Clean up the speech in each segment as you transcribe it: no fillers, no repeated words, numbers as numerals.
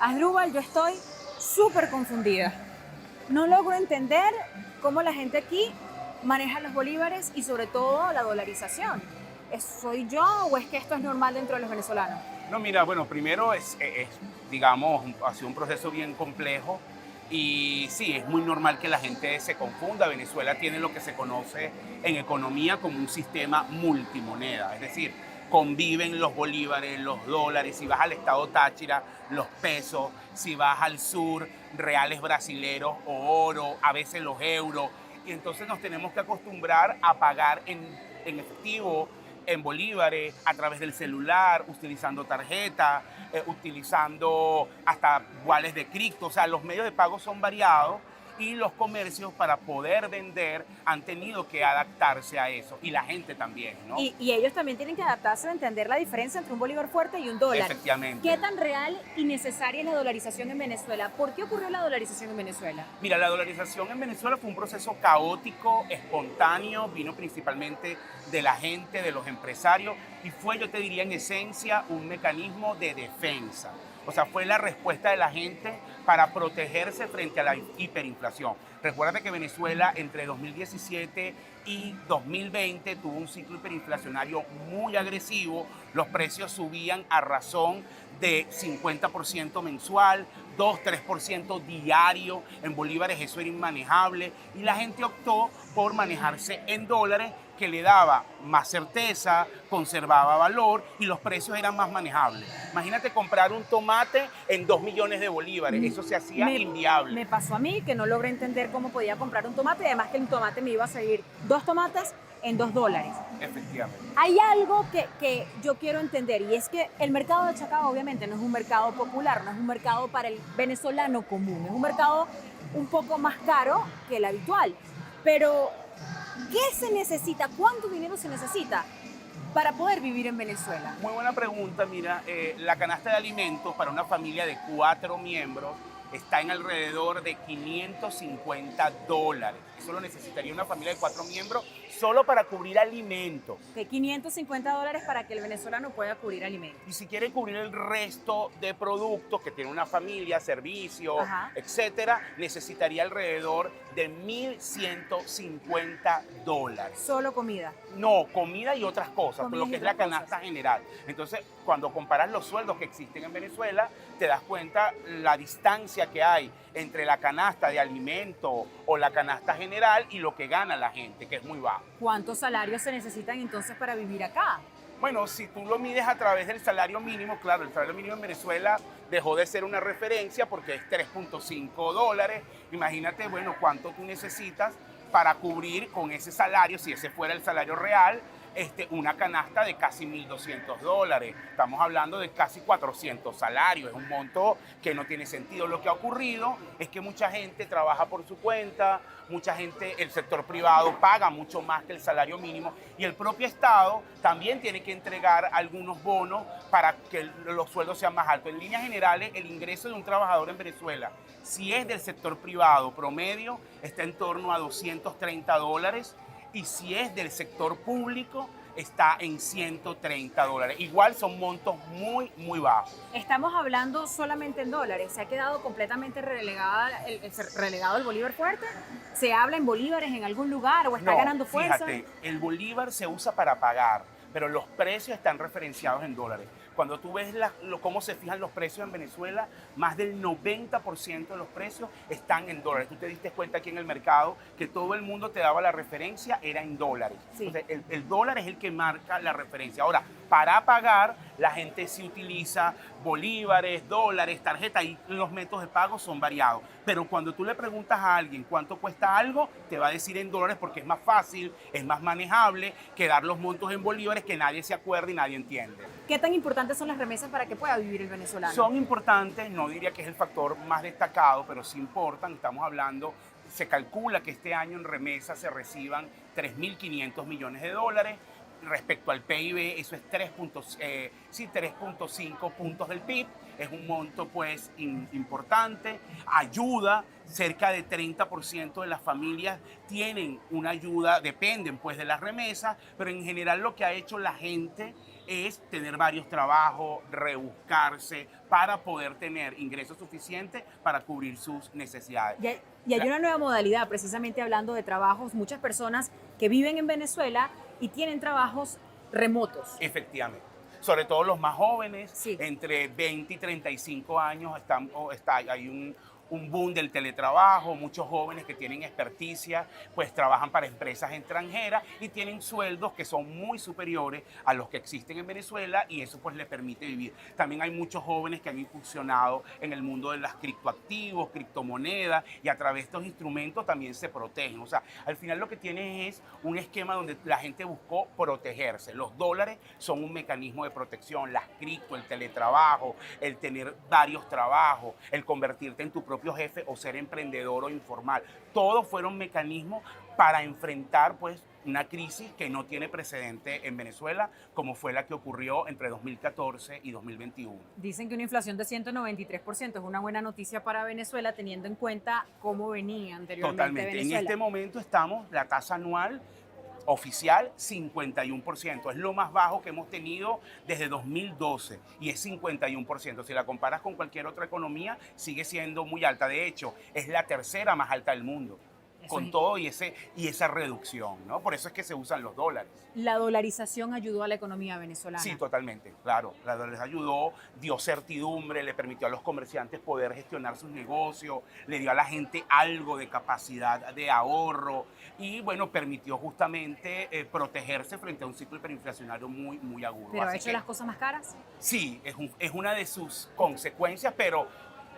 Asdrúbal, yo estoy súper confundida. No logro entender cómo la gente aquí maneja los bolívares y sobre todo la dolarización. ¿Soy yo o es que esto es normal dentro de los venezolanos? No, mira, bueno, primero digamos, ha sido un proceso bien complejo y sí, es muy normal que la gente se confunda. Venezuela tiene lo que se conoce en economía como un sistema multimoneda, es decir, conviven los bolívares, los dólares, si vas al estado Táchira, los pesos, si vas al sur, reales brasileros o oro, a veces los euros, y entonces nos tenemos que acostumbrar a pagar en efectivo, en bolívares, a través del celular, utilizando tarjeta, utilizando hasta wallets de cripto. O sea, los medios de pago son variados y los comercios para poder vender han tenido que adaptarse a eso. Y la gente también, ¿no? Y ellos también tienen que adaptarse a entender la diferencia entre un bolívar fuerte y un dólar. Efectivamente. ¿Qué tan real y necesaria es la dolarización en Venezuela? ¿Por qué ocurrió la dolarización en Venezuela? Mira, la dolarización en Venezuela fue un proceso caótico, espontáneo, vino principalmente de la gente, de los empresarios, y fue, yo te diría, en esencia, un mecanismo de defensa. O sea, fue la respuesta de la gente para protegerse frente a la hiperinflación. Recuerda que Venezuela entre 2017 y 2020 tuvo un ciclo hiperinflacionario muy agresivo. Los precios subían a razón de 50% mensual, 2-3% diario. En bolívares eso era inmanejable y la gente optó por manejarse en dólares, que le daba más certeza, conservaba valor y los precios eran más manejables. Imagínate comprar un tomate en 2 millones de bolívares, eso se hacía inviable. Me pasó a mí que no logré entender cómo podía comprar un tomate y además que el tomate me iba a salir 2 tomates en $2. Efectivamente. Hay algo que yo quiero entender y es que el mercado de Chacao obviamente no es un mercado popular, no es un mercado para el venezolano común, es un mercado un poco más caro que el habitual. Pero, ¿qué se necesita? ¿Cuánto dinero se necesita para poder vivir en Venezuela? Muy buena pregunta. Mira, la canasta de alimentos para una familia de 4 miembros está en alrededor de $550. Eso lo necesitaría una familia de 4 miembros solo para cubrir alimentos. De $550 para que el venezolano pueda cubrir alimentos. Y si quiere cubrir el resto de productos que tiene una familia, servicios, Ajá. etcétera, necesitaría alrededor de $1,150. Solo comida. No, comida y otras cosas, Comidas lo y que es la otras canasta cosas. general. Entonces, cuando comparas los sueldos que existen en Venezuela, te das cuenta la distancia que hay entre la canasta de alimento o la canasta general y lo que gana la gente, que es muy bajo. ¿Cuántos salarios se necesitan entonces para vivir acá? Bueno, si tú lo mides a través del salario mínimo, claro, el salario mínimo en Venezuela dejó de ser una referencia porque es $3.5. Imagínate, bueno, cuánto tú necesitas para cubrir con ese salario, si ese fuera el salario real, una canasta de casi $1,200. Estamos hablando de casi 400 salarios. Es un monto que no tiene sentido. Lo que ha ocurrido es que mucha gente trabaja por su cuenta, mucha gente, el sector privado paga mucho más que el salario mínimo y el propio Estado también tiene que entregar algunos bonos para que los sueldos sean más altos. En líneas generales, el ingreso de un trabajador en Venezuela, si es del sector privado promedio, está en torno a $230 y si es del sector público, está en $130. Igual son montos muy, muy bajos. Estamos hablando solamente en dólares. ¿Se ha quedado completamente relegado el bolívar fuerte? ¿Se habla en bolívares en algún lugar o está No, ganando fuerza? fíjate, el bolívar se usa para pagar, pero los precios están referenciados en dólares. Cuando tú ves cómo se fijan los precios en Venezuela, más del 90% de los precios están en dólares. Tú te diste cuenta aquí en el mercado que todo el mundo te daba la referencia, era en dólares. Sí. Entonces, el dólar es el que marca la referencia. Ahora, para pagar, la gente sí utiliza bolívares, dólares, tarjeta y los métodos de pago son variados. Pero cuando tú le preguntas a alguien cuánto cuesta algo, te va a decir en dólares porque es más fácil, es más manejable que dar los montos en bolívares que nadie se acuerda y nadie entiende. ¿Qué tan importantes son las remesas para que pueda vivir el venezolano? Son importantes, no diría que es el factor más destacado, pero sí importan. Estamos hablando, se calcula que este año en remesas se reciban $3.500 millones. Respecto al PIB, eso es 3.5 puntos del PIB. Es un monto pues importante, ayuda. Cerca de 30% de las familias tienen una ayuda, dependen pues de las remesas, pero en general lo que ha hecho la gente es tener varios trabajos, rebuscarse para poder tener ingresos suficientes para cubrir sus necesidades. Y hay una nueva modalidad, precisamente hablando de trabajos, muchas personas que viven en Venezuela y tienen trabajos remotos. Efectivamente. Sobre todo los más jóvenes, Sí. entre 20 y 35 años, hay un boom del teletrabajo, muchos jóvenes que tienen experticia, pues trabajan para empresas extranjeras y tienen sueldos que son muy superiores a los que existen en Venezuela y eso pues les permite vivir. También hay muchos jóvenes que han incursionado en el mundo de las criptoactivos, criptomonedas y a través de estos instrumentos también se protegen. O sea, al final lo que tienen es un esquema donde la gente buscó protegerse. Los dólares son un mecanismo de protección, las cripto, el teletrabajo, el tener varios trabajos, el convertirte en tu propio jefe o ser emprendedor o informal. Todos fueron mecanismos para enfrentar pues una crisis que no tiene precedente en Venezuela, como fue la que ocurrió entre 2014 y 2021. Dicen que una inflación de 193% es una buena noticia para Venezuela, teniendo en cuenta cómo venía anteriormente Totalmente. Venezuela. En este momento estamos, la tasa anual oficial 51%, es lo más bajo que hemos tenido desde 2012 y es 51%. Si la comparas con cualquier otra economía, sigue siendo muy alta. De hecho, es la tercera más alta del mundo, con todo y esa reducción, ¿no? Por eso es que se usan los dólares. La dolarización ayudó a la economía venezolana. Sí, totalmente, claro. La les ayudó, dio certidumbre, le permitió a los comerciantes poder gestionar sus negocios, le dio a la gente algo de capacidad de ahorro y, bueno, permitió justamente protegerse frente a un ciclo hiperinflacionario muy, muy agudo. ¿Pero ha Así hecho que, las cosas más caras? sí, es una de sus consecuencias, pero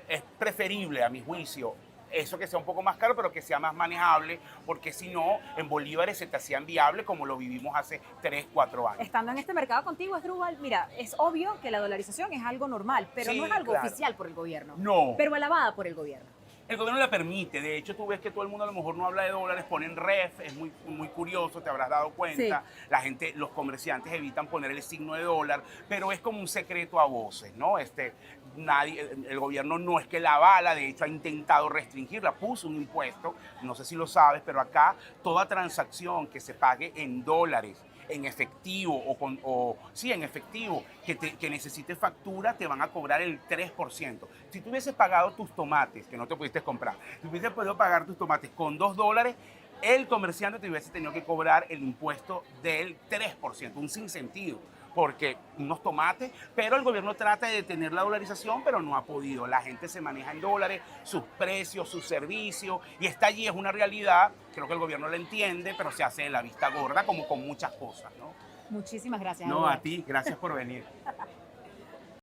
es preferible, a mi juicio, eso que sea un poco más caro, pero que sea más manejable, porque si no, en bolívares se te hacían viable como lo vivimos hace 3, 4 años. Estando en este mercado contigo, Asdrúbal, mira, es obvio que la dolarización es algo normal, pero Sí, no es algo claro. oficial por el gobierno. No. Pero alabada por el gobierno. El gobierno la permite, de hecho tú ves que todo el mundo a lo mejor no habla de dólares, ponen REF, es muy, muy curioso, te habrás dado cuenta, la gente, los comerciantes evitan poner el signo de dólar, pero es como un secreto a voces, ¿no? El gobierno no es que la avala, de hecho ha intentado restringirla, puso un impuesto, no sé si lo sabes, pero acá toda transacción que se pague en dólares, en efectivo en efectivo, que necesite factura, te van a cobrar el 3%. Si tú hubieses pagado tus tomates, que no te pudiste comprar, si hubieses podido pagar tus tomates con $2, el comerciante te hubiese tenido que cobrar el impuesto del 3%, un sinsentido, porque unos tomates, pero el gobierno trata de detener la dolarización, pero no ha podido. La gente se maneja en dólares, sus precios, sus servicios, y está allí, es una realidad, creo que el gobierno la entiende, pero se hace de la vista gorda, como con muchas cosas, ¿no? Muchísimas gracias. No, Eduardo. a ti, gracias por venir.